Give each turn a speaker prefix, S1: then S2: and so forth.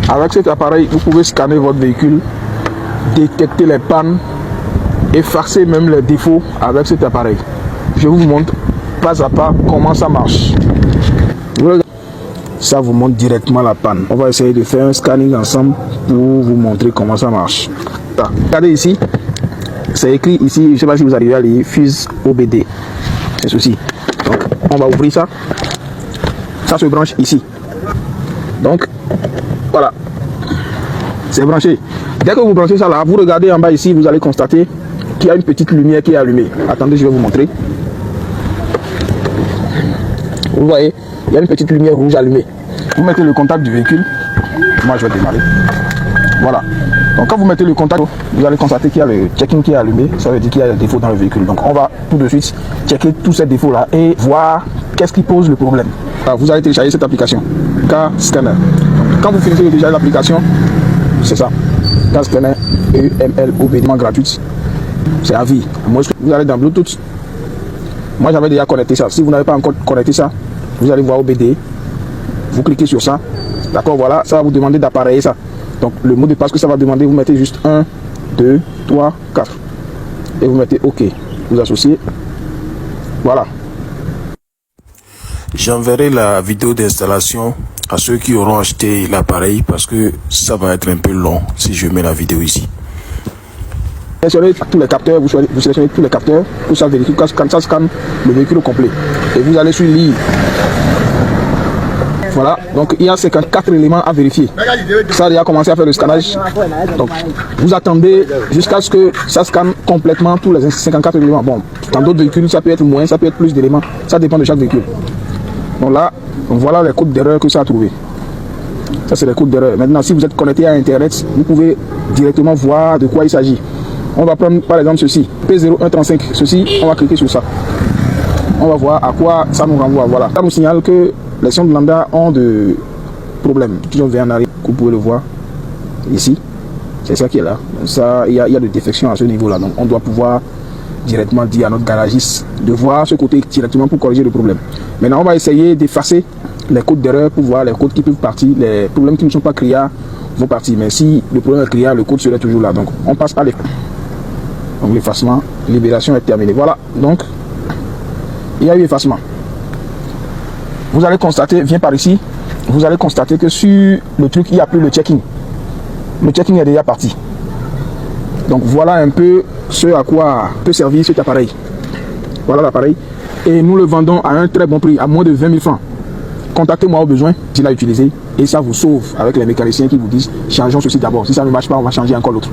S1: Avec cet appareil, vous pouvez scanner votre véhicule, détecter les pannes, effacer même les défauts avec cet appareil. Je vous montre pas à pas comment ça marche. Ça vous montre directement la panne. On va essayer de faire un scanning ensemble pour vous montrer comment ça marche. Regardez ici, c'est écrit ici, je ne sais pas si vous arrivez à lire, Fuse OBD. C'est ceci. Donc on va ouvrir ça. Ça se branche ici. Donc voilà, c'est branché. Dès que vous branchez ça là, vous regardez en bas ici, vous allez constater qu'il y a une petite lumière qui est allumée. Attendez, je vais vous montrer. Vous voyez, il y a une petite lumière rouge allumée. Vous mettez le contact du véhicule. Moi, je vais démarrer. Voilà. Donc, quand vous mettez le contact, vous allez constater qu'il y a le checking qui est allumé. Ça veut dire qu'il y a des défauts dans le véhicule. Donc, on va tout de suite checker tous ces défauts-là et voir qu'est-ce qui pose le problème. Alors, vous allez télécharger cette application, Car-Scanner. Quand vous finissez de télécharger l'application, c'est ça. Car-Scanner EMLOBD gratuite. C'est à vie. Moi, vous allez dans Bluetooth. Moi, j'avais déjà connecté ça. Si vous n'avez pas encore connecté ça, vous allez voir OBD. Vous cliquez sur ça. D'accord, voilà. Ça va vous demander d'appareiller ça. Donc, le mot de passe que ça va demander, vous mettez juste 1, 2, 3, 4. Et vous mettez OK. Vous associez. Voilà.
S2: J'enverrai la vidéo d'installation à ceux qui auront acheté l'appareil parce que ça va être un peu long si je mets la vidéo ici.
S1: Sélectionnez tous les capteurs, vous sélectionnez tous les capteurs pour ça vérifier quand ça scanne le véhicule au complet. Et vous allez sur lire. Voilà, donc il y a 54 éléments à vérifier. Ça a déjà commencé à faire le scannage. Donc vous attendez jusqu'à ce que ça scanne complètement tous les 54 éléments. Bon, dans d'autres véhicules, ça peut être moins, ça peut être plus d'éléments. Ça dépend de chaque véhicule. Donc là, voilà les codes d'erreur que ça a trouvé. Ça, c'est les codes d'erreur. Maintenant, si vous êtes connecté à Internet, vous pouvez directement voir de quoi il s'agit. On va prendre par exemple ceci, P0135. Ceci, on va cliquer sur ça. On va voir à quoi ça nous renvoie. Voilà. Ça nous signale que les sondes lambda ont de problèmes. Qui ont en arrière, vous pouvez le voir ici. C'est ça qui est là. Ça, il y a de défections à ce niveau-là. Donc, on doit pouvoir directement dire à notre garagiste de voir ce côté directement pour corriger le problème. Maintenant, on va essayer d'effacer les codes d'erreur pour voir les codes qui peuvent partir. Les problèmes qui ne sont pas criards vont partir. Mais si le problème est criard, le code serait toujours là. Donc, on passe à l'effacement. Donc l'effacement, libération est terminée. Voilà, donc il y a eu effacement. Vous allez constater, viens par ici, vous allez constater que sur le truc, il n'y a plus le checking. Le checking est déjà parti. Donc voilà un peu ce à quoi peut servir cet appareil. Voilà l'appareil. Et nous le vendons à un très bon prix, à moins de 20 000 francs. Contactez-moi au besoin, s'il a utilisé. Et ça vous sauve avec les mécaniciens qui vous disent, changeons ceci d'abord. Si ça ne marche pas, on va changer encore l'autre.